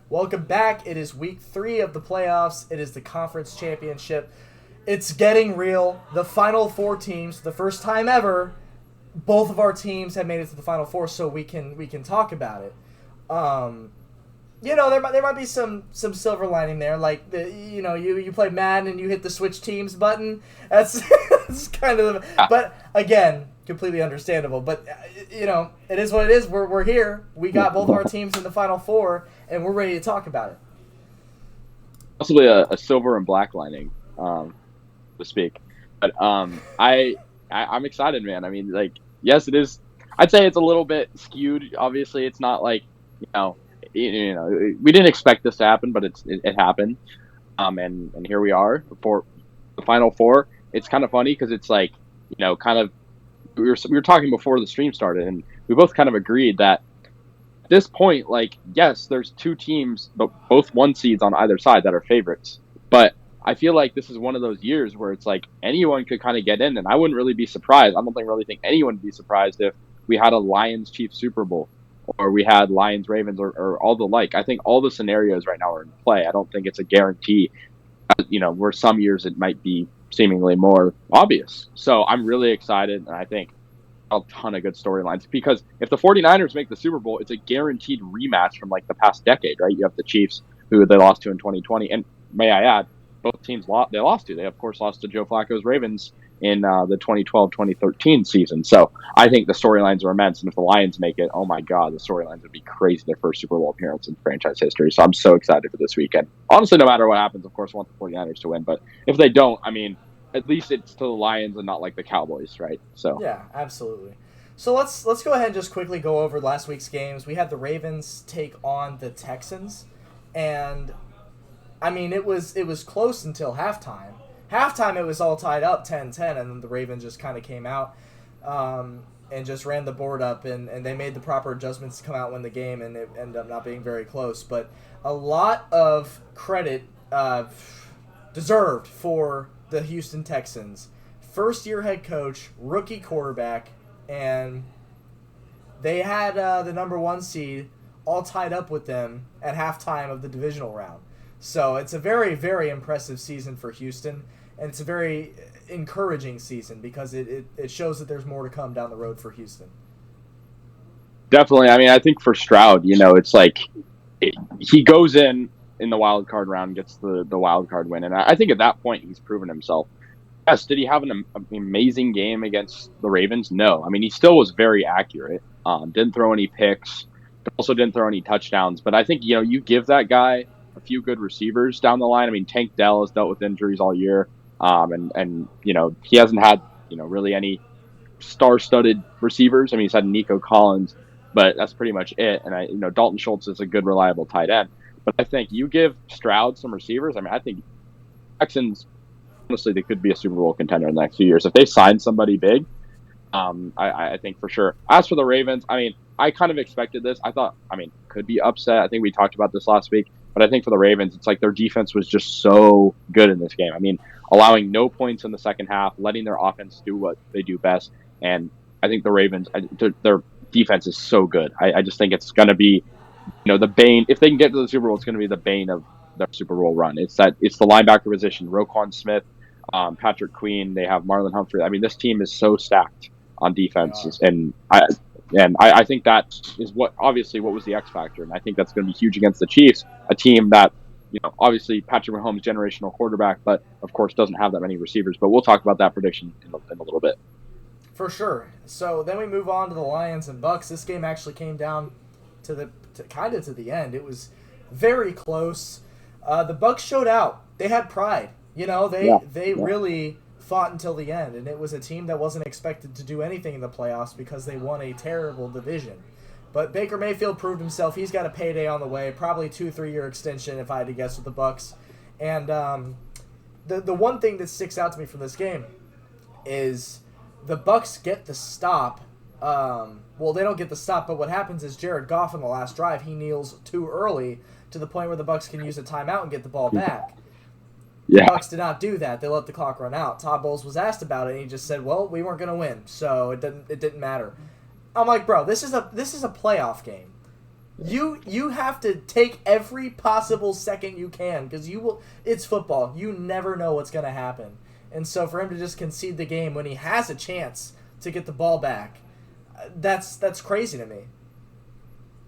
Welcome back. It is week 3 of the playoffs. It is the conference championship. It's getting real. The final 4 teams, the first time ever, both of our teams have made it to the final 4, so we can talk about it. There might be some silver lining there, like you play Madden and you hit the switch teams button. That's kind of, but again, completely understandable. But it is what it is. We're here. We got both of our teams in the final 4, and we're ready to talk about it. Possibly a silver and black lining, to speak. But I'm excited, man. I mean, yes, it is. I'd say it's a little bit skewed. Obviously, it's not like we didn't expect this to happen, but it happened. And here we are for the final 4. It's kind of funny because it's kind of we were talking before the stream started, and we both kind of agreed that at this point, yes, there's 2 teams, but both 1 seeds on either side that are favorites. But I feel like this is one of those years where it's anyone could kind of get in, and I wouldn't really be surprised. I don't really think anyone would be surprised if we had a Lions-Chiefs Super Bowl, or we had Lions-Ravens, or all the like. I think all the scenarios right now are in play. I don't think it's a guarantee, where some years it might be seemingly more obvious. So I'm really excited, and I think a ton of good storylines, because if the 49ers make the Super Bowl, it's a guaranteed rematch from the past decade, right? You have the Chiefs, who they lost to in 2020, and may I add, both teams they lost to. They, of course, lost to Joe Flacco's Ravens in the 2012-2013 season. So I think the storylines are immense, and if the Lions make it, oh my God, the storylines would be crazy. Their first Super Bowl appearance in franchise history. So I'm so excited for this weekend. Honestly, no matter what happens, of course, I want the 49ers to win. But if they don't, I mean, at least it's to the Lions and not like the Cowboys, right? So yeah, absolutely. So let's go ahead and just quickly go over last week's games. We had the Ravens take on the Texans, and I mean, it was close until halftime. Halftime, it was all tied up 10-10, and then the Ravens just kind of came out and just ran the board up, and they made the proper adjustments to come out and win the game, and it ended up not being very close. But a lot of credit deserved for the Houston Texans. First-year head coach, rookie quarterback, and they had the number 1 seed all tied up with them at halftime of the divisional round. So it's a very, very impressive season for Houston, and it's a very encouraging season because it shows that there's more to come down the road for Houston. Definitely. I mean, I think for Stroud, it's he goes in the wild card round, gets the wild card win, and I think at that point he's proven himself. Yes, did he have an amazing game against the Ravens? No. I mean, he still was very accurate. Didn't throw any picks, also didn't throw any touchdowns. But I think you give that guy a few good receivers down the line. I mean, Tank Dell has dealt with injuries all year, and he hasn't had really any star-studded receivers. I mean, he's had Nico Collins, but that's pretty much it. And Dalton Schultz is a good, reliable tight end. But I think you give Stroud some receivers. I mean, I think Texans, honestly, they could be a Super Bowl contender in the next few years if they sign somebody big. I think for sure. As for the Ravens, I mean, I kind of expected this. I thought, could be upset. I think we talked about this last week. But I think for the Ravens, it's their defense was just so good in this game. I mean, allowing no points in the second half, letting their offense do what they do best. And I think the Ravens, their defense is so good. I just think it's going to be, the bane. If they can get to the Super Bowl, it's going to be the bane of their Super Bowl run. It's the linebacker position, Roquan Smith, Patrick Queen. They have Marlon Humphrey. I mean, this team is so stacked on defense, and I think that is what was the X factor, and I think that's going to be huge against the Chiefs, a team that obviously Patrick Mahomes, generational quarterback, but of course doesn't have that many receivers. But we'll talk about that prediction in a little bit. For sure. So then we move on to the Lions and Bucks. This game actually came down to the end. It was very close. The Bucks showed out. They had pride. They really fought until the end, and it was a team that wasn't expected to do anything in the playoffs because they won a terrible division. But Baker Mayfield proved himself. He's got a payday on the way, probably 2-3 year extension if I had to guess with the Bucks. And the one thing that sticks out to me from this game is the Bucks get the stop. Well, they don't get the stop, but what happens is Jared Goff on the last drive, he kneels too early to the point where the Bucks can use a timeout and get the ball back. Yeah. The Bucks did not do that. They let the clock run out. Todd Bowles was asked about it, and he just said, "Well, we weren't going to win, so it didn't matter." I'm like, bro, this is a playoff game. You have to take every possible second you can because you will. It's football. You never know what's going to happen, and so for him to just concede the game when he has a chance to get the ball back, that's crazy to me.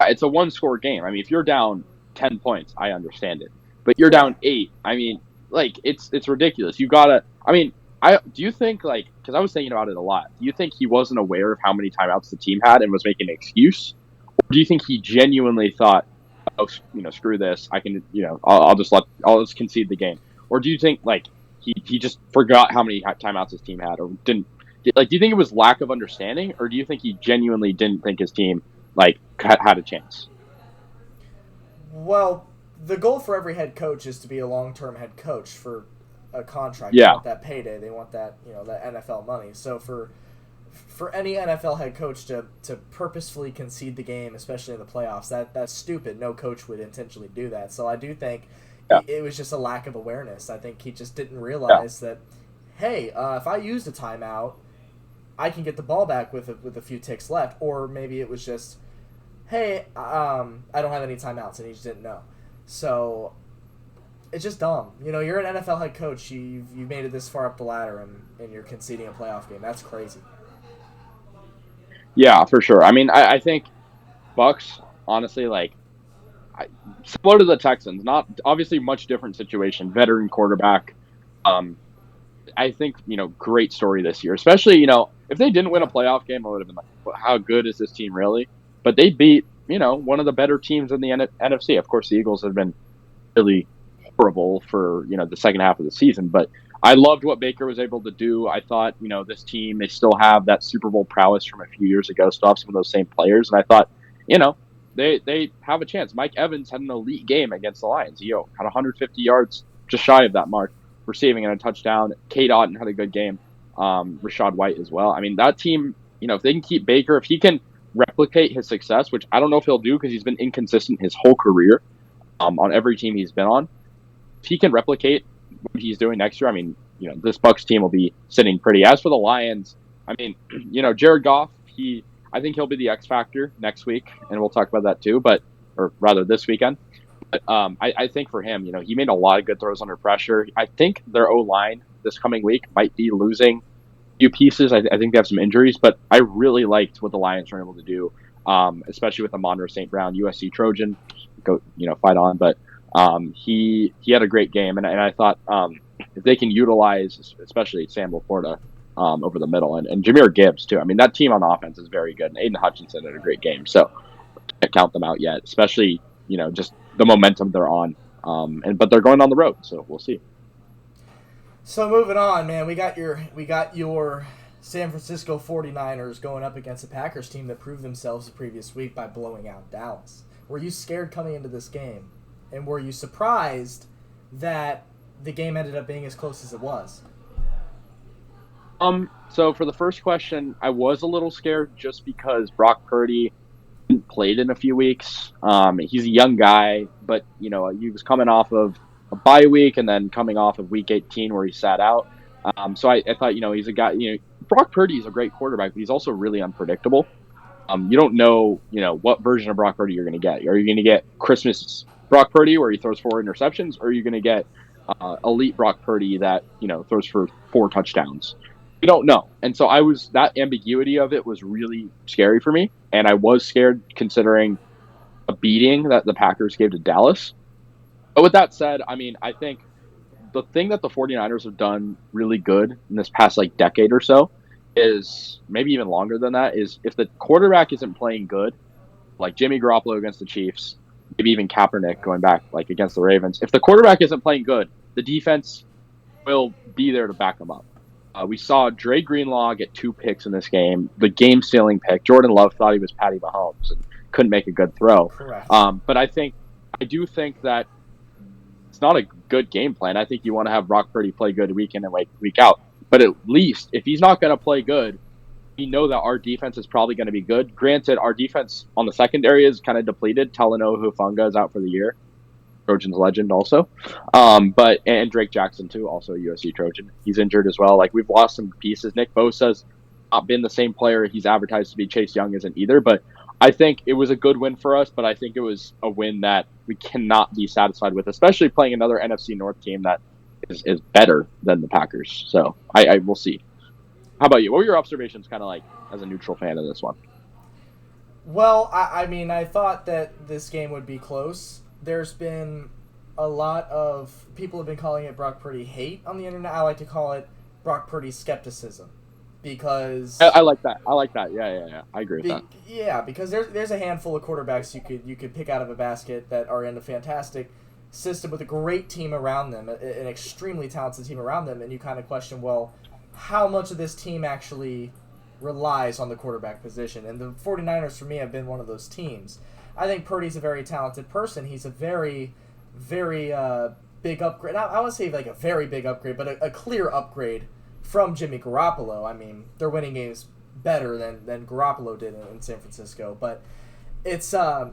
It's a one-score game. I mean, if you're down 10 points, I understand it, but you're Yeah. down 8. I mean, like it's ridiculous. You gotta. I mean, I do you think like because I was thinking about it a lot. Do you think he wasn't aware of how many timeouts the team had and was making an excuse? Do you think he genuinely thought, oh, screw this, I can, I'll just concede the game? Or do you think like he just forgot how many timeouts his team had, or didn't like? Do you think it was lack of understanding, or do you think he genuinely didn't think his team like had a chance? Well, the goal for every head coach is to be a long-term head coach for a contract. They Yeah, want that payday. They want that that NFL money. So for any NFL head coach to purposefully concede the game, especially in the playoffs, that's stupid. No coach would intentionally do that. So I do think yeah, it was just a lack of awareness. I think he just didn't yeah, realize that, hey, if I used a timeout, I can get the ball back with a few ticks left. Or maybe it was just, hey, I don't have any timeouts, and he just didn't know. So it's just dumb. You're an NFL head coach. You've made it this far up the ladder, and you're conceding a playoff game. That's crazy. yeah, for sure. I mean, I think Bucks honestly like similar to the Texans, not obviously much different situation. Veteran quarterback. Um, I think great story this year, especially if they didn't win a Yeah. playoff game, I would have been like, well, how good is this team really? But they beat one of the better teams in the NFC. Of course, the Eagles have been really horrible for the second half of the season, but I loved what Baker was able to do. I thought this team, they still have that Super Bowl prowess from a few years ago, still have some of those same players, and I thought they have a chance. Mike Evans had an elite game against the Lions. He had 150 yards, just shy of that mark, receiving and a touchdown. Kate Otten had a good game. Rashad White as well. I mean, that team, if they can keep Baker, if he can replicate his success, which I don't know if he'll do because he's been inconsistent his whole career on every team he's been on. If he can replicate what he's doing next year, I mean, this Bucks team will be sitting pretty. As for the Lions, I mean, Jared Goff, I think he'll be the X factor next week, and we'll talk about that too. Or rather, this weekend. But I think for him, he made a lot of good throws under pressure. I think their O line this coming week might be losing a few pieces. I think they have some injuries, but I really liked what the Lions were able to do, especially with Amon-Ra St. Brown, USC Trojan, go fight on. But he had a great game, and I thought if they can utilize, especially Sam Laporta over the middle, and Jahmyr Gibbs too. I mean, that team on offense is very good, and Aiden Hutchinson had a great game. So can't count them out yet, especially just the momentum they're on. But they're going on the road, so we'll see. So moving on, man, we got your San Francisco 49ers going up against a Packers team that proved themselves the previous week by blowing out Dallas. Were you scared coming into this game? And were you surprised that the game ended up being as close as it was? So for the first question, I was a little scared just because Brock Purdy hadn't played in a few weeks. He's a young guy, but he was coming off of a bye week and then coming off of week 18 where he sat out. So I thought, he's a guy. Brock Purdy is a great quarterback, but he's also really unpredictable. You don't know, what version of Brock Purdy you're going to get. Are you going to get Christmas Brock Purdy where he throws 4 interceptions, or are you going to get elite Brock Purdy that throws for 4 touchdowns? We don't know, and so that ambiguity of it was really scary for me, and I was scared considering a beating that the Packers gave to Dallas. But with that said, I mean, I think the thing that the 49ers have done really good in this past decade or so is maybe even longer than that is if the quarterback isn't playing good, like Jimmy Garoppolo against the Chiefs, maybe even Kaepernick going back against the Ravens. If the quarterback isn't playing good, the defense will be there to back them up. We saw Dre Greenlaw get 2 picks in this game. The game-stealing pick. Jordan Love thought he was Patty Mahomes and couldn't make a good throw. Correct. But I do think that it's not a good game plan. I think you want to have Brock Purdy play good week in and week out. But at least if he's not going to play good, we know that our defense is probably going to be good. Granted, our defense on the secondary is kind of depleted. Talanoa Hufanga is out for the year. Trojans legend also. And Drake Jackson too, also a USC Trojan. He's injured as well. We've lost some pieces. Nick Bosa's not been the same player he's advertised to be. Chase Young isn't either. But I think it was a good win for us, but I think it was a win that we cannot be satisfied with, especially playing another NFC North team that is better than the Packers. So I will see. How about you? What were your observations kind of like as a neutral fan of this one? Well, I mean, I thought that this game would be close. There's been a lot of people have been calling it Brock Purdy hate on the internet. I like to call it Brock Purdy skepticism because I like that. I like that. Yeah. I agree with that. yeah, because there's a handful of quarterbacks you could pick out of a basket that are in a fantastic system with a great team around them, an extremely talented team around them, and you kind of question, well, how much of this team actually relies on the quarterback position? And the 49ers, for me, have been one of those teams. I think Purdy's a very talented person. He's a very, very big upgrade. I wouldn't say like a very big upgrade, but a clear upgrade from Jimmy Garoppolo. I mean, they're winning games better than Garoppolo did in San Francisco. But it's I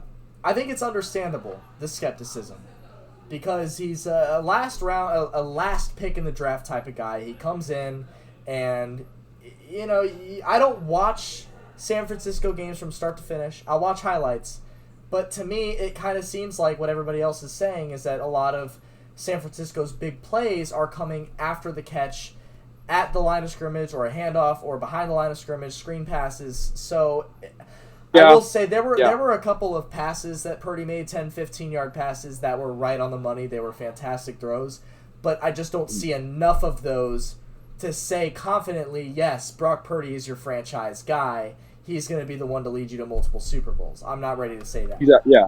think it's understandable, the skepticism, because he's a last pick in the draft type of guy. He comes in and, I don't watch San Francisco games from start to finish. I watch highlights. But to me, it kind of seems like what everybody else is saying is that a lot of San Francisco's big plays are coming after the catch, at the line of scrimmage, or a handoff, or behind the line of scrimmage, screen passes. So I will say there were a couple of passes that Purdy made, 10, 15-yard passes that were right on the money. They were fantastic throws. But I just don't see enough of those to say confidently, yes, Brock Purdy is your franchise guy. He's going to be the one to lead you to multiple Super Bowls. I'm not ready to say that. Yeah,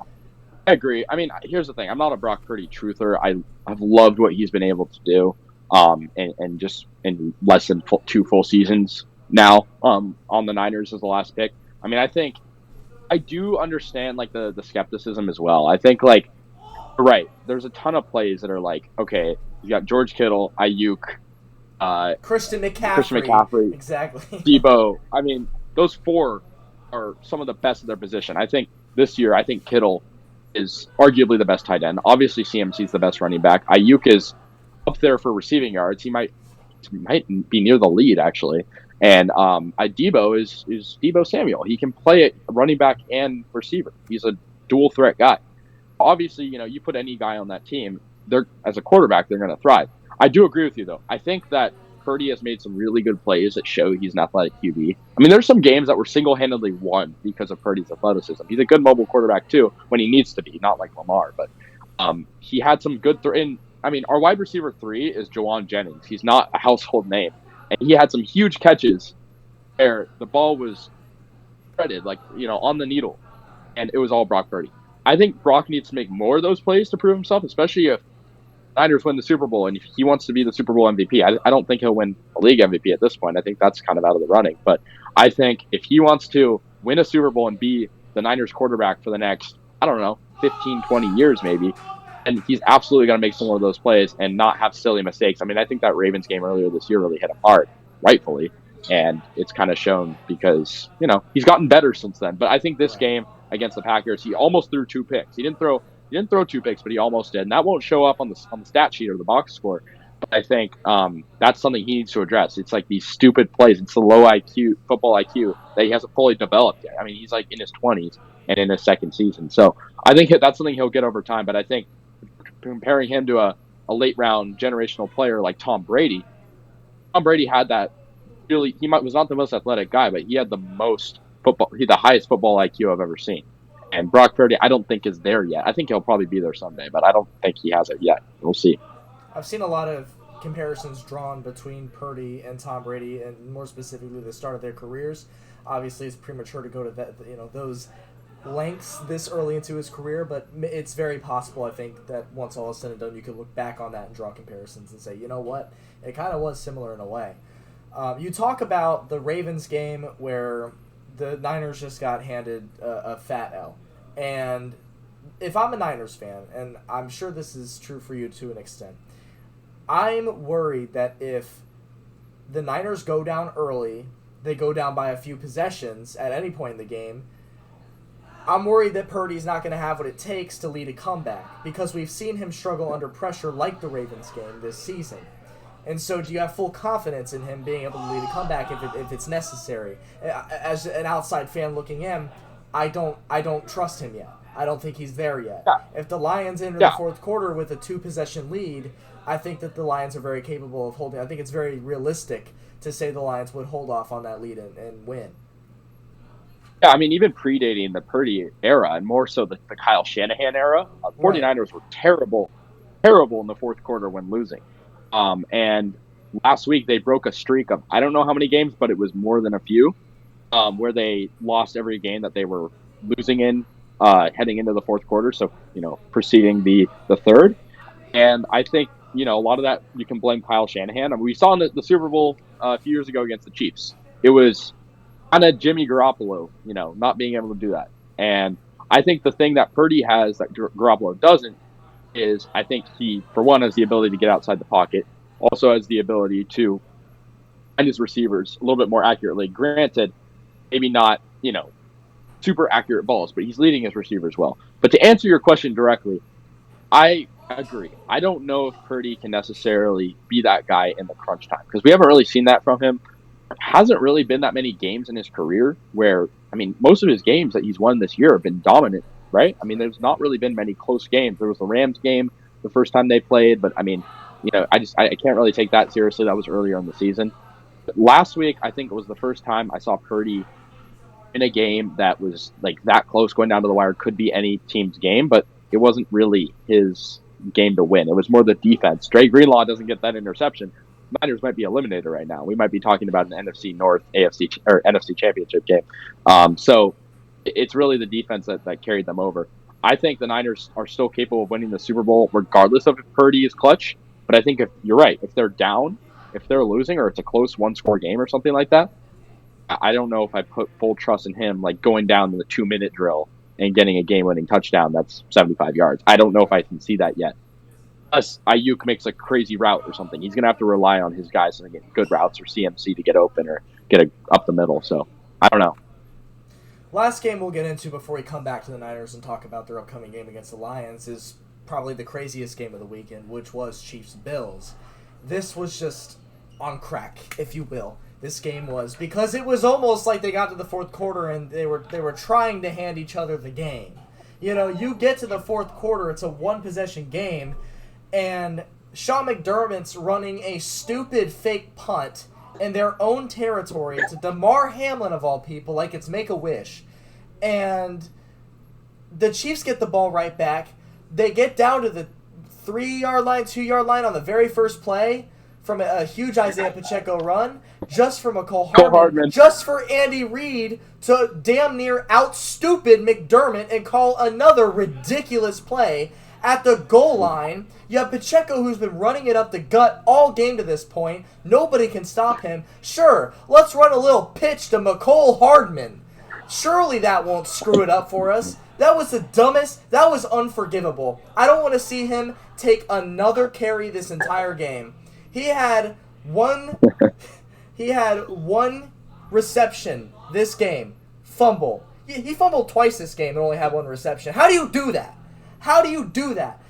I agree. I mean, here's the thing. I'm not a Brock Purdy truther. I've loved what he's been able to do, and just in less than 2 full seasons now on the Niners as the last pick. I mean, I think I do understand like the skepticism as well. I think like, right, there's a ton of plays that are like, okay, you got George Kittle, Ayuk, Christian McCaffrey. Exactly. Debo. I mean, those 4 are some of the best of their position. I think this year, Kittle is arguably the best tight end. Obviously, CMC is the best running back. Ayuk is up there for receiving yards. He might be near the lead, actually. And Debo is Debo Samuel. He can play it running back and receiver. He's a dual threat guy. Obviously, you put any guy on that team, as a quarterback, they're going to thrive. I do agree with you, though. I think that Purdy has made some really good plays that show he's an athletic QB. I mean, there's some games that were single-handedly won because of Purdy's athleticism. He's a good mobile quarterback, too, when he needs to be, not like Lamar. But he had some good our wide receiver 3 is Jawan Jennings. He's not a household name. And he had some huge catches where the ball was threaded, on the needle. And it was all Brock Purdy. I think Brock needs to make more of those plays to prove himself, especially if Niners win the Super Bowl and if he wants to be the Super Bowl MVP. I don't think he'll win a league MVP at this point. I think that's kind of out of the running. But I think if he wants to win a Super Bowl and be the Niners quarterback for the next, 15, 20 years maybe, and he's absolutely going to make some more of those plays and not have silly mistakes. I mean, I think that Ravens game earlier this year really hit him hard, rightfully. And it's kind of shown because, he's gotten better since then. But I think this game against the Packers, he almost threw 2 picks. He didn't throw 2 picks, but he almost did. And that won't show up on the stat sheet or the box score. But I think that's something he needs to address. It's like these stupid plays. It's the low IQ, football IQ that he hasn't fully developed yet. I mean, he's like in his 20s and in his second season. So I think that's something he'll get over time. But I think comparing him to a late round generational player like Tom Brady had that really, was not the most athletic guy, but he had the highest football IQ I've ever seen. And Brock Purdy, I don't think is there yet. I think he'll probably be there someday, but I don't think he has it yet. We'll see. I've seen a lot of comparisons drawn between Purdy and Tom Brady, and more specifically the start of their careers. Obviously, it's premature to go to that, those lengths this early into his career, but it's very possible, I think, that once all is said and done, you could look back on that and draw comparisons and say, you know what, it kind of was similar in a way. You talk about the Ravens game where the Niners just got handed a fat L. And if I'm a Niners fan, and I'm sure this is true for you to an extent, I'm worried that if the Niners go down early, they go down by a few possessions at any point in the game, I'm worried that Purdy's not going to have what it takes to lead a comeback, because we've seen him struggle under pressure like the Ravens game this season. And so do you have full confidence in him being able to lead a comeback if it's necessary? As an outside fan looking in, I don't trust him yet. I don't think he's there yet. Yeah. If the Lions enter Yeah. the fourth quarter with a 2-possession lead, I think that the Lions are very capable of holding. I think it's very realistic to say the Lions would hold off on that lead and win. Yeah, I mean, even predating the Purdy era, and more so the Kyle Shanahan era, 49ers were terrible in the fourth quarter when losing. And last week they broke a streak of, I don't know how many games, but it was more than a few, where they lost every game that they were losing in heading into the fourth quarter. So, preceding the third. And I think, a lot of that you can blame Kyle Shanahan. I mean, we saw in the Super Bowl a few years ago against the Chiefs. It was kind of Jimmy Garoppolo, not being able to do that. And I think the thing that Purdy has that Garoppolo doesn't is I think he, for one, has the ability to get outside the pocket, also has the ability to find his receivers a little bit more accurately. Granted, maybe not, super accurate balls, but he's leading his receivers well. But to answer your question directly, I agree. I don't know if Purdy can necessarily be that guy in the crunch time because we haven't really seen that from him. There hasn't really been that many games in his career where, I mean, most of his games that he's won this year have been dominant, right? I mean, there's not really been many close games. There was the Rams game the first time they played, but I mean, I can't really take that seriously. That was earlier in the season. But last week, I think it was the first time I saw Purdy in a game that was like that close going down to the wire. Could be any team's game, but it wasn't really his game to win. It was more the defense. Dre Greenlaw doesn't get that interception. Niners might be eliminated right now. We might be talking about an NFC North, AFC or NFC Championship game. So it's really the defense that carried them over. I think the Niners are still capable of winning the Super Bowl regardless of if Purdy is clutch. But I think if you're right, if they're down, if they're losing, or it's a close one-score game or something like that, I don't know if I put full trust in him, like going down to the 2-minute drill and getting a game-winning touchdown that's 75 yards. I don't know if I can see that yet. Unless Ayuk makes a crazy route or something. He's going to have to rely on his guys to get good routes or CMC to get open or get up the middle. So, I don't know. Last game we'll get into before we come back to the Niners and talk about their upcoming game against the Lions is probably the craziest game of the weekend, which was Chiefs-Bills. This was just on crack, if you will. This game was, because it was almost like they got to the fourth quarter and they were trying to hand each other the game. You get to the fourth quarter, it's a one-possession game, and Sean McDermott's running a stupid fake punt in their own territory to Damar Hamlin, of all people, like it's Make-A-Wish. And the Chiefs get the ball right back. They get down to the 3-yard line, 2-yard line on the very first play from a huge Isaiah Pacheco run, just for McCole Hardman, just for Andy Reid to damn near out-stupid McDermott and call another ridiculous play at the goal line. You have Pacheco, who's been running it up the gut all game to this point. Nobody can stop him. Sure, let's run a little pitch to McCole Hardman. Surely that won't screw it up for us. That was the dumbest. That was unforgivable. I don't want to see him take another carry this entire game. He had one reception this game. Fumble. He fumbled twice this game and only had one reception. How do you do that?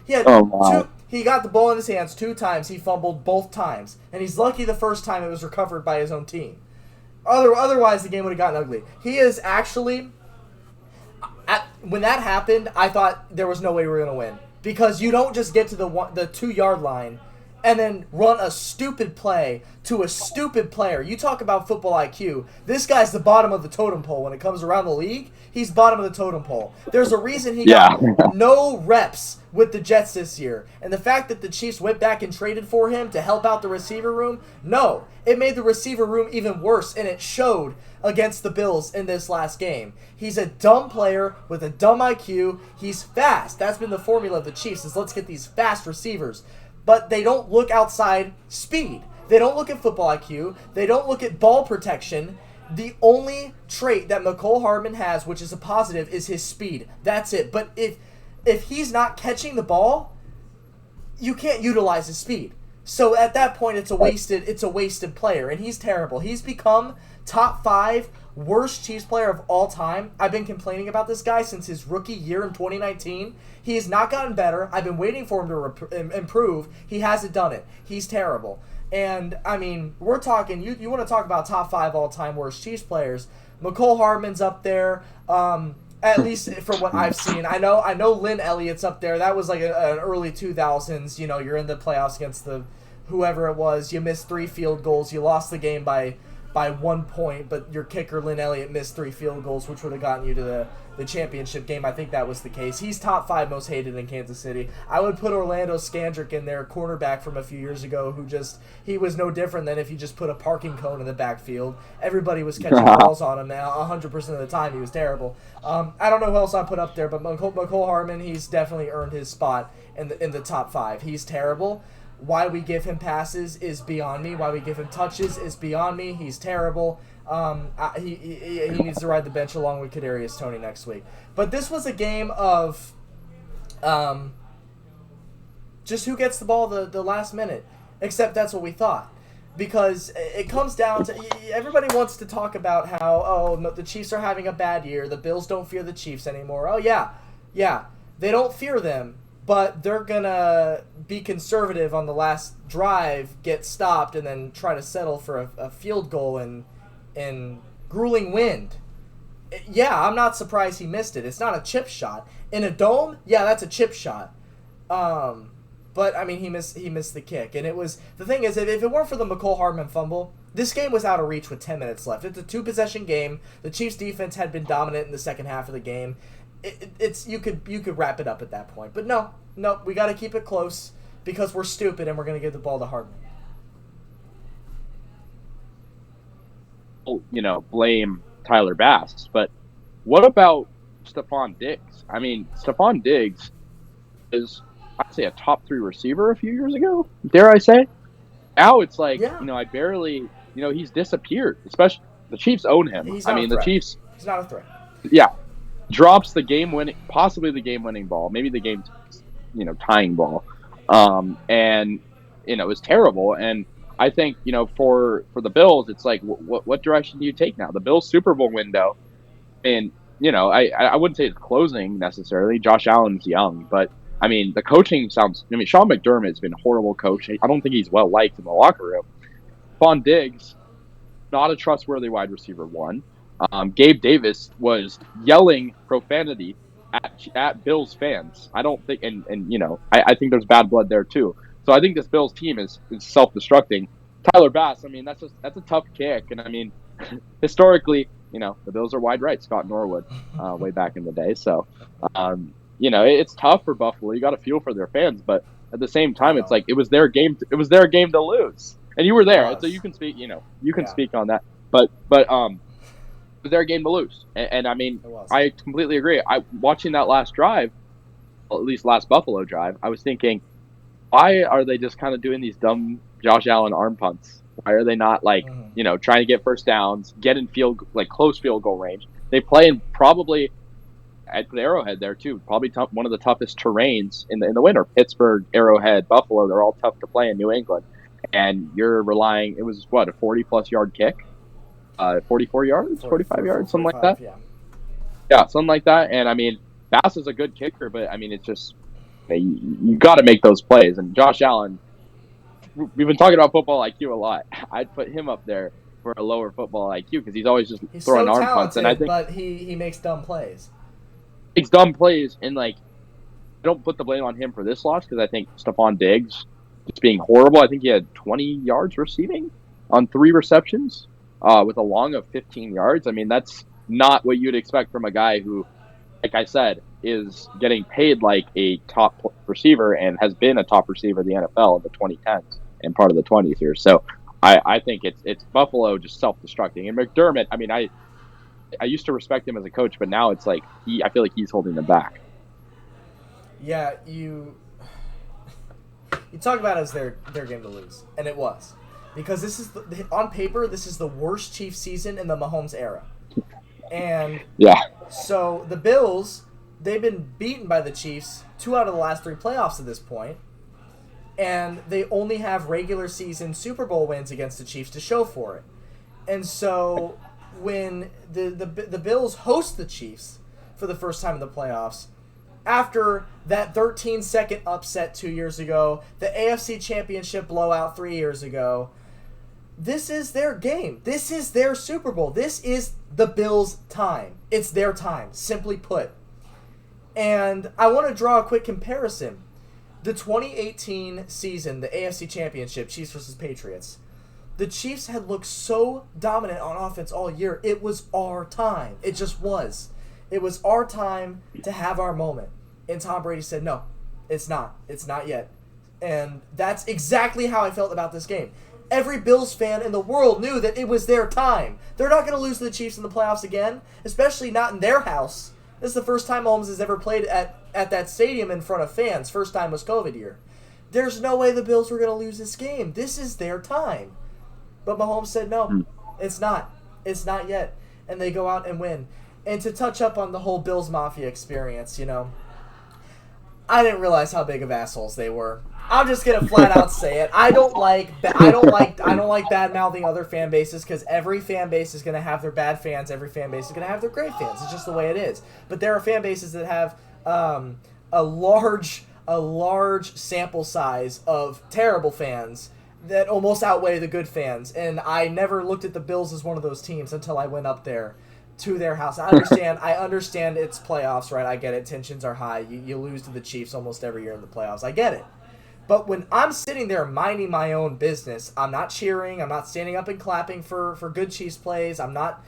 He had two. He got the ball in his hands 2 times. He fumbled both times. And he's lucky the first time it was recovered by his own team. Otherwise, the game would have gotten ugly. He is actually... when that happened, I thought there was no way we were going to win. Because you don't just get to the 2-yard line and then run a stupid play to a stupid player. You talk about football IQ. This guy's the bottom of the totem pole when it comes around the league. He's bottom of the totem pole. There's a reason he got no reps with the Jets this year. And the fact that the Chiefs went back and traded for him to help out the receiver room, no. It made the receiver room even worse, and it showed against the Bills in this last game. He's a dumb player with a dumb IQ. He's fast. That's been the formula of the Chiefs, is let's get these fast receivers. But they don't look outside speed. They don't look at football IQ. They don't look at ball protection. The only trait that McCole Hardman has, which is a positive, is his speed. That's it. But if he's not catching the ball, you can't utilize his speed. So at that point, it's a wasted player, and he's terrible. He's become top 5 worst Chiefs player of all time. I've been complaining about this guy since his rookie year in 2019. He has not gotten better. I've been waiting for him to improve. He hasn't done it. He's terrible. And, I mean, we're talking, you want to talk about top 5 all-time worst Chiefs players. McCole Hardman's up there. At least for what I've seen. I know Lynn Elliott's up there. That was like an early 2000s. You know, you're in the playoffs against the whoever it was. You missed 3 field goals. You lost the game by 1 point, but your kicker Lynn Elliott missed 3 field goals, which would have gotten you to the championship game. I think that was the case. He's top 5 most hated in Kansas City. I would put Orlando Scandrick in there, cornerback from a few years ago, he was no different than if you just put a parking cone in the backfield. Everybody was catching balls on him now. 100% of the time he was terrible. I don't know who else I put up there, but McCole Harmon, he's definitely earned his spot in the top 5. He's terrible. Why we give him passes is beyond me. Why we give him touches is beyond me. He's terrible. He needs to ride the bench along with Kadarius Toney next week. But this was a game of just who gets the ball the last minute. Except that's what we thought. Because it comes down to everybody wants to talk about how, the Chiefs are having a bad year. The Bills don't fear the Chiefs anymore. Oh, yeah. They don't fear them. But they're going to be conservative on the last drive, get stopped, and then try to settle for a field goal in grueling wind. Yeah, I'm not surprised he missed it. It's not a chip shot. In a dome, yeah, that's a chip shot. But, I mean, he missed the kick. And the thing is, if it weren't for the McCole Hardman fumble, this game was out of reach with 10 minutes left. It's a 2-possession game. The Chiefs' defense had been dominant in the second half of the game. You could wrap it up at that point, but no, we got to keep it close because we're stupid and we're gonna give the ball to Hardman. Blame Tyler Bass, but what about Stephon Diggs? I mean, Stephon Diggs is, I'd say, a top 3 receiver a few years ago. Dare I say? Now it's like, I barely, he's disappeared. Especially the Chiefs own him. The Chiefs. He's not a threat. Yeah. Drops possibly the game-winning ball, maybe the game, tying ball, and it's terrible. And I think for the Bills, it's like what direction do you take now? The Bills Super Bowl window, and I wouldn't say it's closing necessarily. Josh Allen's young, but I mean the coaching sounds. I mean Sean McDermott has been a horrible coach. I don't think he's well liked in the locker room. Stephon Diggs, not a trustworthy wide receiver 1. Gabe Davis was yelling profanity at Bills fans. I don't think, I think there's bad blood there too. So I think this Bills team is self-destructing. Tyler Bass, I mean, that's a tough kick, and I mean, historically, the Bills are wide right. Scott Norwood, way back in the day. So, it's tough for Buffalo. You got to feel for their fans, but at the same time, it's like it was their game. It was their game to lose, and you were there, so you can speak. You can speak on that. But it was their game to lose. And I mean, I completely agree. Watching that last drive, well, at least last Buffalo drive, I was thinking, why are they just kind of doing these dumb Josh Allen arm punts? Why are they not trying to get first downs, get in close field goal range? They play in probably, I'd put Arrowhead there too, probably one of the toughest terrains in the winter. Pittsburgh, Arrowhead, Buffalo, they're all tough to play in New England. And you're relying, it was a 40-plus yard kick? 44 yards, 45 yards, something like that. Yeah, something like that. And I mean, Bass is a good kicker, but I mean, it's just you got to make those plays. And Josh Allen, we've been talking about football IQ a lot. I'd put him up there for a lower football IQ because he's always just throwing so arm punts. And I think, but he makes dumb plays. Makes dumb plays, and I don't put the blame on him for this loss because I think Stephon Diggs just being horrible. I think he had 20 yards receiving on 3 receptions. With a long of 15 yards. I mean, that's not what you'd expect from a guy who, like I said, is getting paid like a top receiver and has been a top receiver in the NFL in the 2010s and part of the 20s here. So I think it's Buffalo just self-destructing. And McDermott, I mean, I used to respect him as a coach, but now it's like I feel like he's holding them back. Yeah, you talk about it as their game to lose, and it was. Because this is, on paper, this is the worst Chiefs season in the Mahomes era. And so the Bills, they've been beaten by the Chiefs 2 out of the last 3 playoffs at this point. And they only have regular season Super Bowl wins against the Chiefs to show for it. And so when the Bills host the Chiefs for the first time in the playoffs, after that 13-second upset 2 years ago, the AFC Championship blowout 3 years ago, this is their game. This is their Super Bowl. This is the Bills' time. It's their time, simply put. And I want to draw a quick comparison. The 2018 season, the AFC Championship, Chiefs versus Patriots, the Chiefs had looked so dominant on offense all year. It was our time. It just was. It was our time to have our moment. And Tom Brady said, no, it's not. It's not yet. And that's exactly how I felt about this game. Every Bills fan in the world knew that it was their time. They're not going to lose to the Chiefs in the playoffs again, especially not in their house. This is the first time Mahomes has ever played at that stadium in front of fans. First time was COVID year. There's no way the Bills were going to lose this game. This is their time. But Mahomes said, no, it's not. It's not yet. And they go out and win. And to touch up on the whole Bills Mafia experience, I didn't realize how big of assholes they were. I'm just gonna flat out say it. I don't like bad mouthing other fan bases, because every fan base is gonna have their bad fans. Every fan base is gonna have their great fans. It's just the way it is. But there are fan bases that have a large sample size of terrible fans that almost outweigh the good fans. And I never looked at the Bills as one of those teams until I went up there to their house. I understand it's playoffs, right? I get it. Tensions are high. You lose to the Chiefs almost every year in the playoffs. I get it. But when I'm sitting there minding my own business, I'm not cheering. I'm not standing up and clapping for good Chiefs plays. I'm not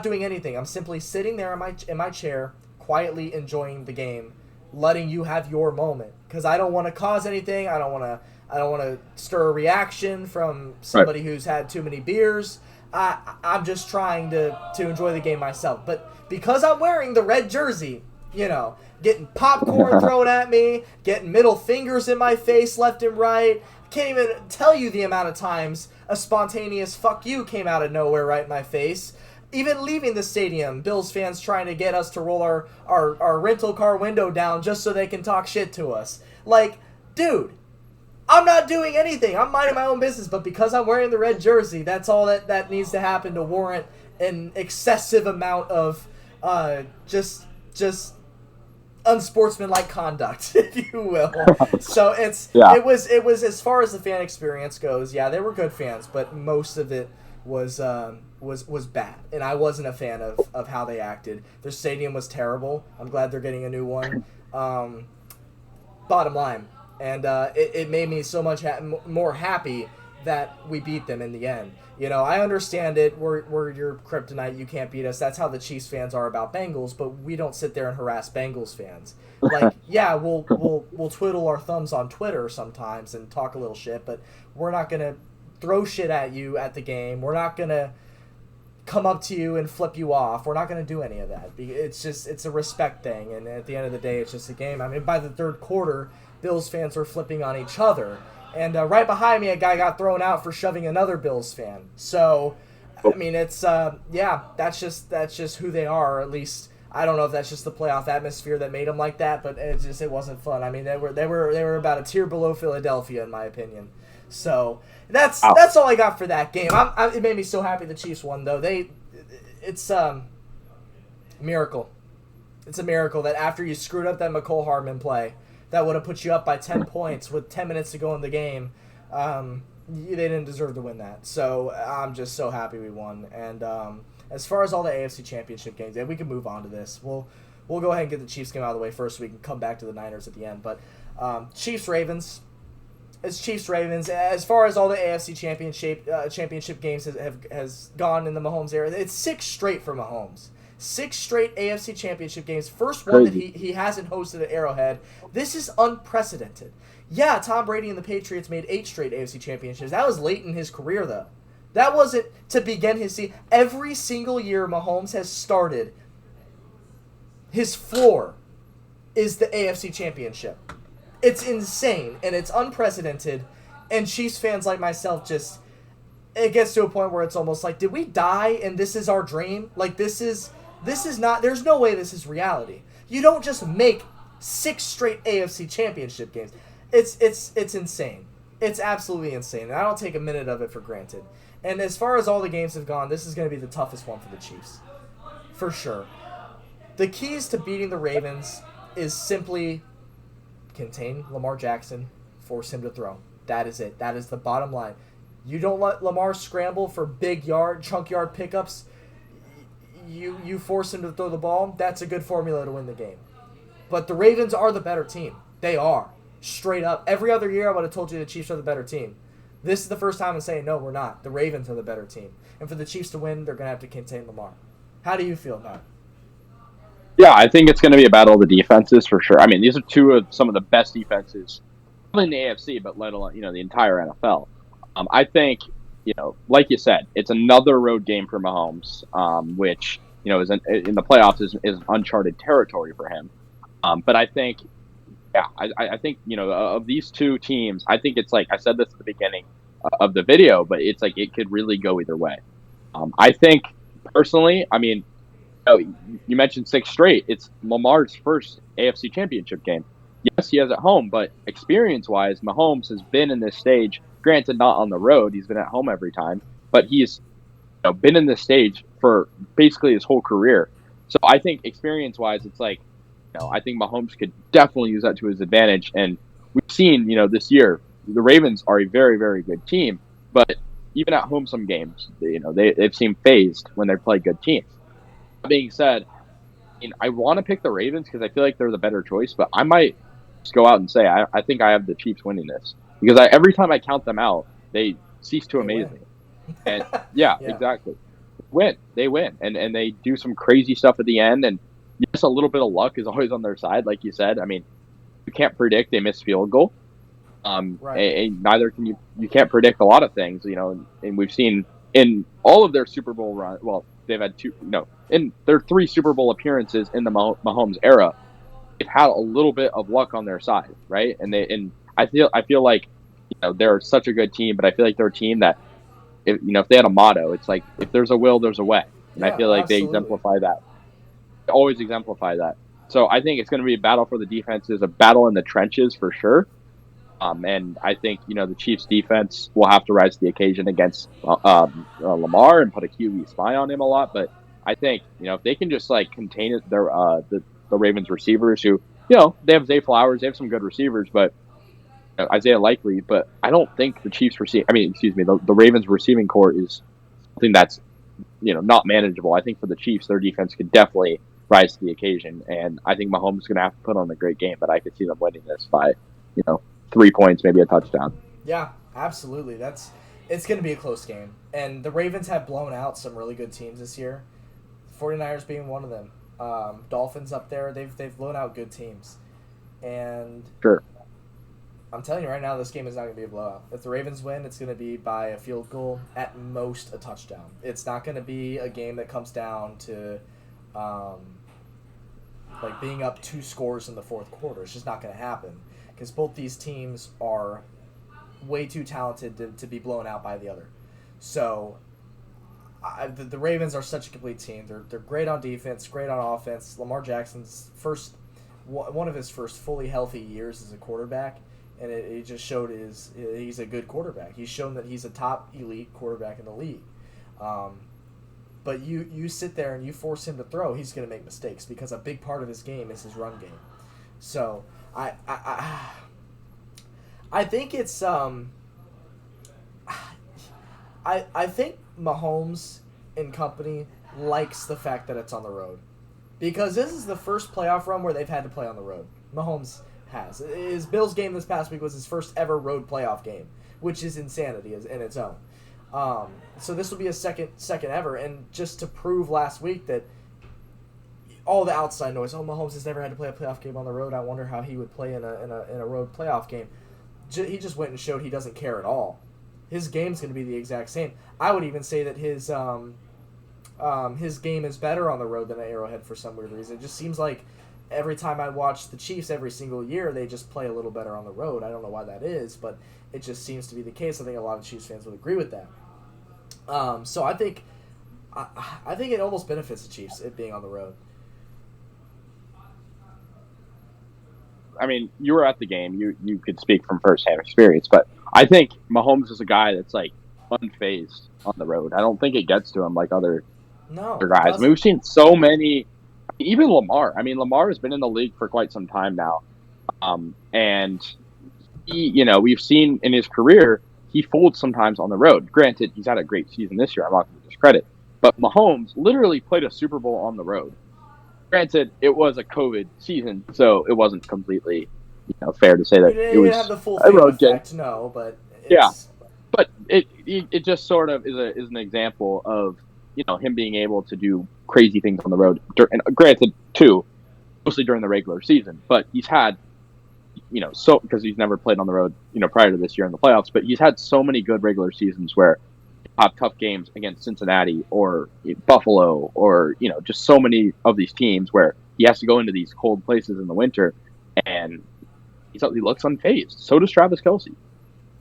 doing anything. I'm simply sitting there in my chair, quietly enjoying the game, letting you have your moment. Because I don't want to cause anything. I don't want to stir a reaction from somebody who's had too many beers. I'm just trying to enjoy the game myself. But because I'm wearing the red jersey, getting popcorn thrown at me, getting middle fingers in my face left and right. Can't even tell you the amount of times a spontaneous fuck you came out of nowhere right in my face. Even leaving the stadium, Bills fans trying to get us to roll our rental car window down just so they can talk shit to us. Like, dude, I'm not doing anything. I'm minding my own business, but because I'm wearing the red jersey, that's all that needs to happen to warrant an excessive amount of just unsportsmanlike conduct, if you will. So it was as far as the fan experience goes, yeah, they were good fans, but most of it was bad, and I wasn't a fan of how they acted. Their stadium was terrible. I'm glad they're getting a new one. Bottom line, and it made me so much more happy that we beat them in the end. I understand it. We're your kryptonite. You can't beat us. That's how the Chiefs fans are about Bengals, but we don't sit there and harass Bengals fans. Like, yeah, we'll twiddle our thumbs on Twitter sometimes and talk a little shit, but we're not gonna throw shit at you at the game. We're not gonna come up to you and flip you off. We're not gonna do any of that. It's a respect thing, and at the end of the day, it's just a game. I mean, by the third quarter, Bills fans were flipping on each other. And right behind me, a guy got thrown out for shoving another Bills fan. So, I mean, it's that's just who they are. Or at least I don't know if that's just the playoff atmosphere that made them like that, but it wasn't fun. I mean, they were about a tier below Philadelphia in my opinion. So that's all I got for that game. It made me so happy the Chiefs won though. It's miracle. It's a miracle that after you screwed up that McCole Hardman play, that would have put you up by 10 points with 10 minutes to go in the game. They didn't deserve to win that. So I'm just so happy we won. And as far as all the AFC Championship games, we can move on to this. We'll go ahead and get the Chiefs game out of the way first so we can come back to the Niners at the end. But Chiefs-Ravens. It's Chiefs-Ravens. As far as all the AFC championship games has gone in the Mahomes era, it's 6 straight for Mahomes. 6 straight AFC Championship games. First one that he hasn't hosted at Arrowhead. This is unprecedented. Yeah, Tom Brady and the Patriots made 8 straight AFC Championships. That was late in his career, though. That wasn't to begin his season. Every single year Mahomes has started, his floor is the AFC Championship. It's insane, and it's unprecedented. And Chiefs fans like myself just... It gets to a point where it's almost like, did we die and this is our dream? Like, this is not... There's no way this is reality. You don't just make 6 straight AFC Championship games. It's insane. It's absolutely insane. And I don't take a minute of it for granted. And as far as all the games have gone, this is going to be the toughest one for the Chiefs. For sure. The keys to beating the Ravens is simply contain Lamar Jackson, force him to throw. That is it. That is the bottom line. You don't let Lamar scramble for big chunk yard pickups, you force him to throw the ball, that's a good formula to win the game. But the Ravens are the better team. They are. Straight up. Every other year I would have told you the Chiefs are the better team. This is the first time I'm saying, no, we're not. The Ravens are the better team. And for the Chiefs to win, they're going to have to contain Lamar. How do you feel about it? Yeah, I think it's going to be a battle of the defenses for sure. I mean, these are two of some of the best defenses in the AFC, but let alone, the entire NFL. I think, like you said, it's another road game for Mahomes, which, is in the playoffs is uncharted territory for him. But I think, yeah, I think, of these two teams, I think it's like, I said this at the beginning of the video, but it's like it could really go either way. I think, personally, I mean, you mentioned 6 straight. It's Lamar's first AFC Championship game. Yes, he has at home, but experience-wise, Mahomes has been in this stage. Granted, not on the road. He's been at home every time, but he's been in this stage for basically his whole career. So I think experience-wise, it's like, I think Mahomes could definitely use that to his advantage. And we've seen, this year, the Ravens are a very, very good team, but even at home, some games, they've seemed phased when they play good teams. That being said, I want to pick the Ravens because I feel like they're the better choice, but I might just go out and say I think I have the Chiefs winning this because every time I count them out, they cease to amaze me. And yeah, exactly. They win, and they do some crazy stuff at the end. And yes, a little bit of luck is always on their side, like you said. I mean, you can't predict a missed field goal. Right. And neither can you. You can't predict a lot of things, and we've seen in all of their Super Bowl run. Well, they've had in their 3 Super Bowl appearances in the Mahomes era, they've had a little bit of luck on their side, right? And I feel like they're such a good team, but I feel like they're a team that if they had a motto, it's like if there's a will, there's a way, and I feel like absolutely. they exemplify that. They always exemplify that. So I think it's going to be a battle for the defenses, a battle in the trenches for sure. And I think the Chiefs' defense will have to rise to the occasion against Lamar and put a QB spy on him a lot. But I think if they can just like contain it, the Ravens receivers who they have Zay Flowers, they have some good receivers, but Isaiah Likely. But I don't think the Chiefs the Ravens receiving core is something that's not manageable. I think for the Chiefs, their defense could definitely rise to the occasion, and I think Mahomes is going to have to put on a great game. But I could see them winning this by 3 points, maybe a touchdown. Yeah, absolutely. It's going to be a close game. And the Ravens have blown out some really good teams this year. 49ers being one of them. Dolphins up there, they've blown out good teams. And sure. I'm telling you right now, this game is not going to be a blowout. If the Ravens win, it's going to be by a field goal, at most a touchdown. It's not going to be a game that comes down to like being up 2 scores in the fourth quarter. It's just not going to happen. Because both these teams are way too talented to be blown out by the other. So, the Ravens are such a complete team. They're great on defense, great on offense. Lamar Jackson's one of his first fully healthy years as a quarterback, and it just showed he's a good quarterback. He's shown that he's a top elite quarterback in the league. But you sit there and you force him to throw, he's going to make mistakes because a big part of his game is his run game. So I think it's I think Mahomes and company likes the fact that it's on the road, because this is the first playoff run where they've had to play on the road. Mahomes has. His Bills game this past week was his first ever road playoff game, which is insanity in its own. So this will be a second ever, and just to prove last week that all the outside noise, Mahomes has never had to play a playoff game on the road. I wonder how he would play in a road playoff game. He just went and showed he doesn't care at all. His game's going to be the exact same. I would even say that his game is better on the road than at Arrowhead for some weird reason. It just seems like every time I watch the Chiefs every single year, they just play a little better on the road. I don't know why that is, but it just seems to be the case. I think a lot of Chiefs fans would agree with that. So I think it almost benefits the Chiefs, it being on the road. I mean, you were at the game. You could speak from firsthand experience, but I think Mahomes is a guy that's like unfazed on the road. I don't think it gets to him like other guys. I mean, we've seen so many, even Lamar. I mean, Lamar has been in the league for quite some time now, and he, we've seen in his career he folds sometimes on the road. Granted, he's had a great season this year. I'm not going to discredit, But Mahomes literally played a Super Bowl on the road. Granted, it was a COVID season, so it wasn't completely, fair to say You that it didn't have was the full a fame road game. effect, no, but Yeah, it's but it just sort of is an example of him being able to do crazy things on the road. And granted, too, mostly during the regular season, but he's had so because he's never played on the road prior to this year in the playoffs, but he's had so many good regular seasons where have tough games against Cincinnati or Buffalo or just so many of these teams where he has to go into these cold places in the winter and he looks unfazed. So does Travis Kelce.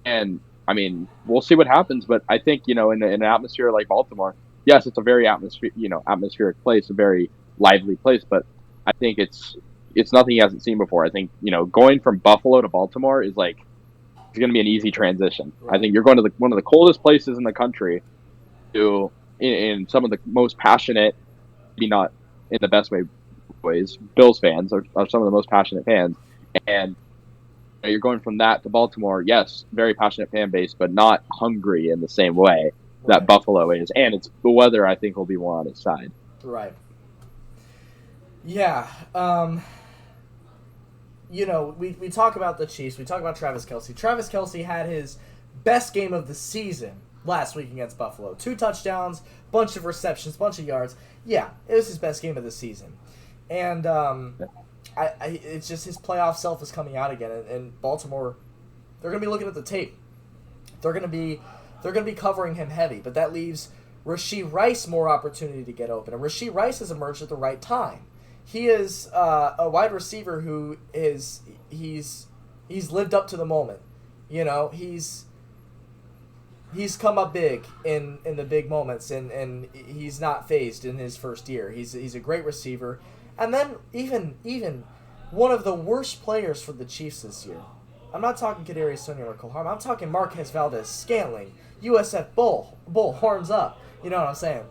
And I mean, we'll see what happens, but I think in an atmosphere like Baltimore, yes, it's a very atmospheric place, a very lively place, but I think it's nothing he hasn't seen before. I think going from Buffalo to Baltimore is like it's going to be an easy transition. Right. I think you're going to one of the coldest places in the country to in some of the most passionate, maybe not in the best ways, Bills fans are some of the most passionate fans, and you're going from that to Baltimore. Yes, very passionate fan base, but not hungry in the same way that Right. Buffalo is. And it's the weather, I think, will be more on his side. Right. Yeah. We talk about the Chiefs. We talk about Travis Kelce. Travis Kelce had his best game of the season last week against Buffalo. 2 touchdowns, bunch of receptions, bunch of yards. Yeah, it was his best game of the season. And it's just his playoff self is coming out again. And Baltimore, they're going to be looking at the tape. They're going to be covering him heavy. But that leaves Rashee Rice more opportunity to get open. And Rashee Rice has emerged at the right time. He is a wide receiver who he's lived up to the moment. He's come up big in the big moments, and he's not phased in his first year. He's a great receiver. And then even one of the worst players for the Chiefs this year. I'm not talking Kadarius Toney or Cole Harm. I'm talking Marquez Valdez-Scantling, USF Bull, horns up. You know what I'm saying?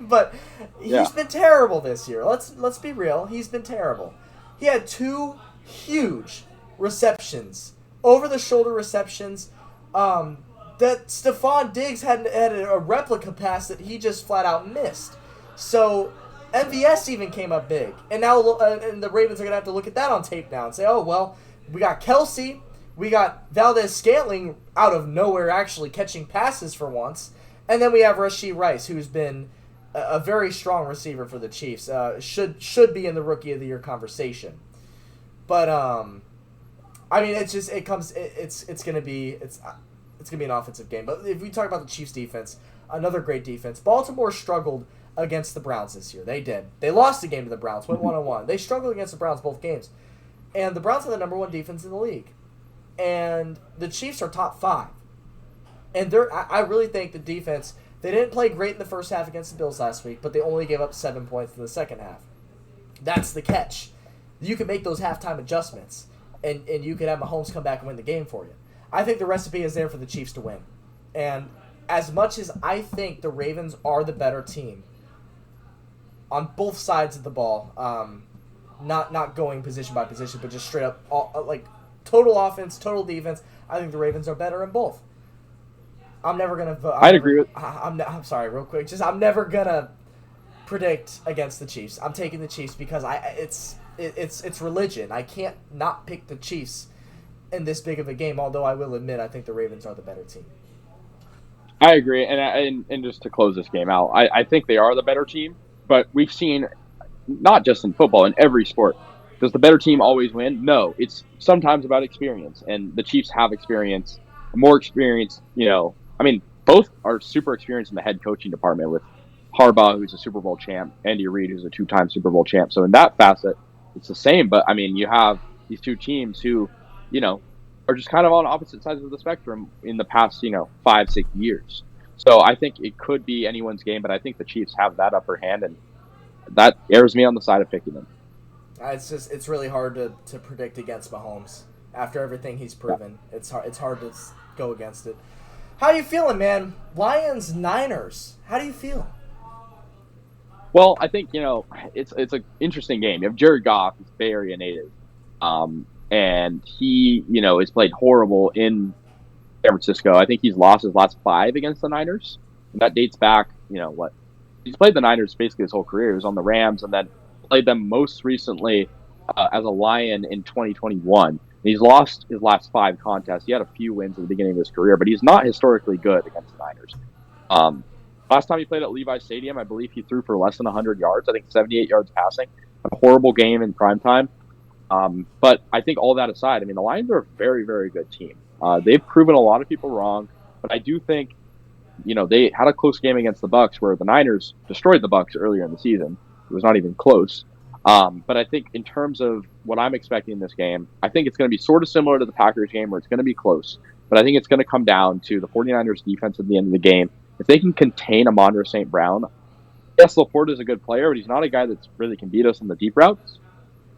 But he's been terrible this year. Let's be real. He's been terrible. He had 2 huge receptions, over-the-shoulder receptions. That Stephon Diggs had a replica pass that he just flat out missed. So MVS even came up big, and now and the Ravens are gonna have to look at that on tape now and say, oh well, we got Kelce, we got Valdez-Scantling out of nowhere actually catching passes for once. And then we have Rashee Rice, who's been a very strong receiver for the Chiefs. Should be in the Rookie of the Year conversation. But I mean, it's gonna be an offensive game. But if we talk about the Chiefs' defense, another great defense. Baltimore struggled against the Browns this year. They did. They lost the game to the Browns, went 1-1. They struggled against the Browns both games, and the Browns are the number 1 defense in the league, and the Chiefs are top 5. And I really think the defense, they didn't play great in the first half against the Bills last week, but they only gave up 7 points in the second half. That's the catch. You can make those halftime adjustments, and you can have Mahomes come back and win the game for you. I think the recipe is there for the Chiefs to win. And as much as I think the Ravens are the better team on both sides of the ball, not going position by position, but just straight up, like total offense, total defense, I think the Ravens are better in both. I'm never gonna vote. I'd agree with. I'm sorry, real quick. I'm never gonna predict against the Chiefs. I'm taking the Chiefs because it's religion. I can't not pick the Chiefs in this big of a game. Although I will admit, I think the Ravens are the better team. I agree, and just to close this game out, I think they are the better team. But we've seen, not just in football, in every sport, does the better team always win? No, it's sometimes about experience, and the Chiefs have experience, more experience. I mean, both are super experienced in the head coaching department with Harbaugh, who's a Super Bowl champ, Andy Reid, who's a 2-time Super Bowl champ. So in that facet, it's the same. But, I mean, you have these 2 teams who, are just kind of on opposite sides of the spectrum in the past, 5-6 years. So I think it could be anyone's game, but I think the Chiefs have that upper hand, and that airs me on the side of picking them. It's really hard to predict against Mahomes after everything he's proven. Yeah. It's hard to go against it. How you feeling, man? Lions, Niners. How do you feel? Well, I think it's an interesting game. You have Jared Goff, he's Bay Area native, and he has played horrible in San Francisco. I think he's lost his last 5 against the Niners, and that dates back he's played the Niners basically his whole career. He was on the Rams and then played them most recently as a Lion in 2021. He's lost his last 5 contests. He had a few wins at the beginning of his career, but he's not historically good against the Niners. Last time he played at Levi Stadium, I believe he threw for less than 100 yards. I think 78 yards passing. A horrible game in prime time. But I think all that aside, I mean, the Lions are a very, very good team. They've proven a lot of people wrong, but I do think, they had a close game against the Bucs where the Niners destroyed the Bucs earlier in the season. It was not even close. But I think in terms of what I'm expecting in this game, I think it's going to be sort of similar to the Packers game where it's going to be close. But I think it's going to come down to the 49ers defense at the end of the game. If they can contain Amon-Ra St. Brown, yes, LaPorta is a good player, but he's not a guy that's really can beat us in the deep routes.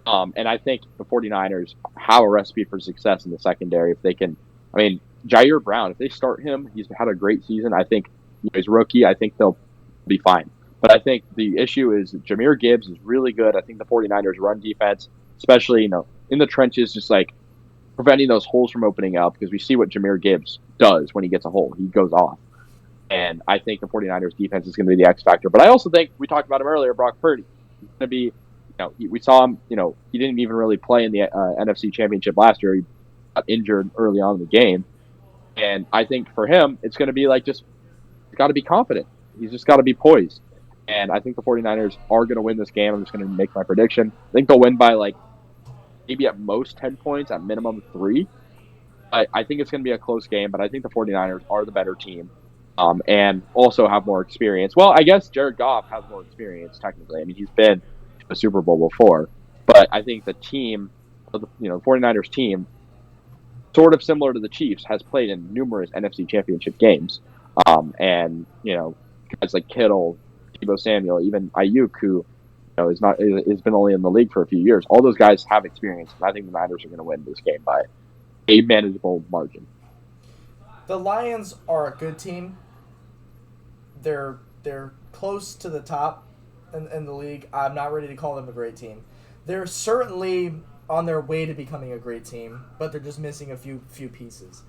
And I think the 49ers have a recipe for success in the secondary if they can. I mean, Jair Brown, if they start him, he's had a great season. I think he's rookie. I think they'll be fine. But I think the issue is Jahmyr Gibbs is really good. I think the 49ers run defense, especially, in the trenches, just like preventing those holes from opening up because we see what Jahmyr Gibbs does when he gets a hole. He goes off. And I think the 49ers defense is going to be the X factor. But I also think, we talked about him earlier, Brock Purdy. He's going to be, we saw him, he didn't even really play in the NFC Championship last year. He got injured early on in the game. And I think for him, it's going to be like he's got to be confident. He's just got to be poised. And I think the 49ers are going to win this game. I'm just going to make my prediction. I think they'll win by maybe at most 10 points, at minimum 3. I think it's going to be a close game, but I think the 49ers are the better team. And also have more experience. Well, I guess Jared Goff has more experience, technically. I mean, he's been to a Super Bowl before. But I think the team, the 49ers team, sort of similar to the Chiefs, has played in numerous NFC Championship games. And, guys like Kittle, Deebo Samuel, even Ayuk, who has been only in the league for a few years. All those guys have experience. And I think the Niners are going to win this game by a manageable margin. The Lions are a good team. They're close to the top in the league. I'm not ready to call them a great team. They're certainly on their way to becoming a great team, but they're just missing a few pieces.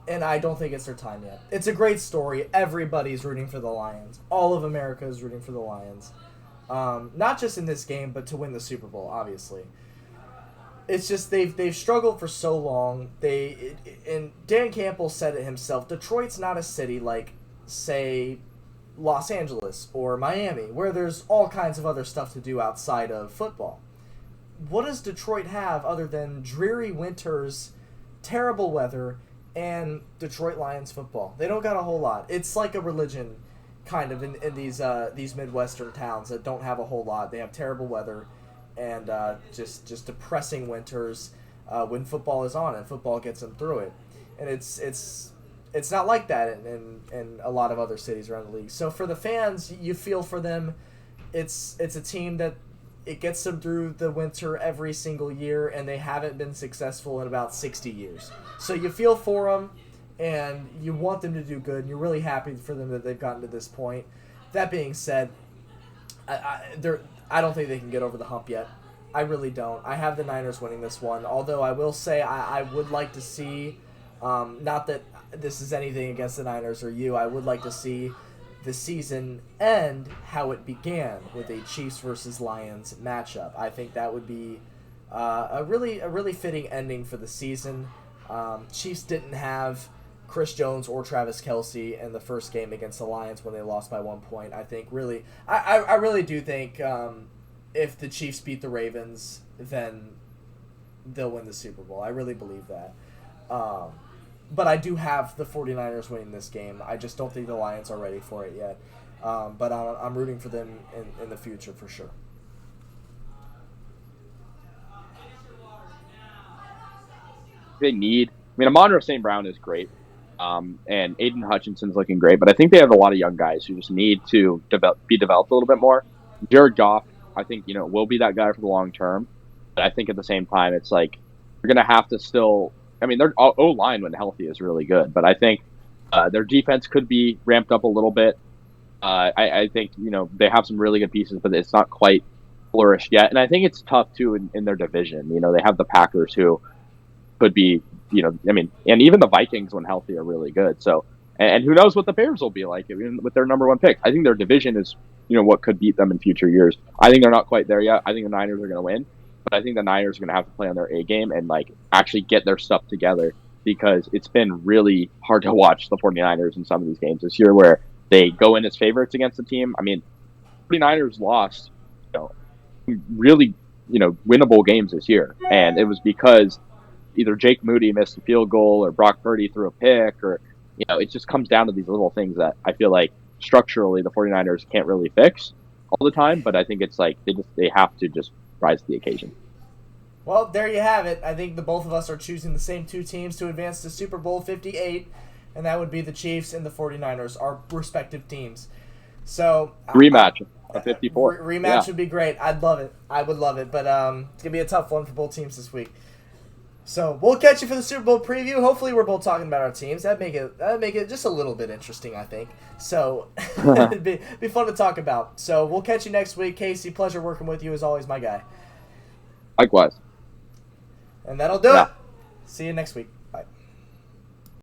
And I don't think it's their time yet. It's a great story. Everybody's rooting for the Lions. All of America is rooting for the Lions. Not just in this game, but to win the Super Bowl, obviously. It's just they've struggled for so long. And Dan Campbell said it himself. Detroit's not a city like, say, Los Angeles or Miami, where there's all kinds of other stuff to do outside of football. What does Detroit have other than dreary winters, terrible weather, and Detroit Lions football? They don't got a whole lot. It's like a religion, kind of, in these Midwestern towns that don't have a whole lot. They have terrible weather and just depressing winters when football is on and football gets them through it. And it's not like that in a lot of other cities around the league. So for the fans, you feel for them. It's a team that it gets them through the winter every single year, and they haven't been successful in about 60 years. So you feel for them, and you want them to do good, and you're really happy for them that they've gotten to this point. That being said, I don't think they can get over the hump yet. I really don't. I have the Niners winning this one, although I will say I would like to see, not that this is anything against the Niners or you, I would like to see the season end how it began, with a Chiefs versus Lions matchup. I think that would be a really fitting ending for the season. Chiefs didn't have Chris Jones or Travis Kelce in the first game against the Lions when they lost by 1 point. I think I really do think if the Chiefs beat the Ravens, then they'll win the Super Bowl. I really believe that. But I do have the 49ers winning this game. I just don't think the Lions are ready for it yet. But I'm rooting for them in the future for sure. Amon-Ra St. Brown is great. And Aiden Hutchinson's looking great. But I think they have a lot of young guys who just need to be developed a little bit more. Jared Goff, I think, will be that guy for the long term. But I think at the same time, it's like you're going to have to still... their O-line when healthy is really good, but I think their defense could be ramped up a little bit. I think, they have some really good pieces, but it's not quite flourished yet. And I think it's tough, too, in their division. They have the Packers who could be, and even the Vikings when healthy are really good. So, and who knows what the Bears will be like with their number 1 pick. I think their division is what could beat them in future years. I think they're not quite there yet. I think the Niners are going to win, but I think the Niners are going to have to play on their A game and like actually get their stuff together, because it's been really hard to watch the 49ers in some of these games this year where they go in as favorites against the team. I mean, 49ers lost, really, winnable games this year. And it was because either Jake Moody missed a field goal or Brock Purdy threw a pick, or, it just comes down to these little things that I feel like structurally the 49ers can't really fix all the time. But I think it's like they have to just rise to the occasion. Well, there you have it. I think the both of us are choosing the same two teams to advance to Super Bowl 58, and that would be the Chiefs and the 49ers, our respective teams. So rematch of 54. Rematch would be great. I'd love it. I would love it. But it's going to be a tough one for both teams this week. So we'll catch you for the Super Bowl preview. Hopefully we're both talking about our teams. That'd make it just a little bit interesting, I think. So it'd be fun to talk about. So we'll catch you next week. Casey, pleasure working with you as always, my guy. Likewise. And that'll do it. See you next week. Bye.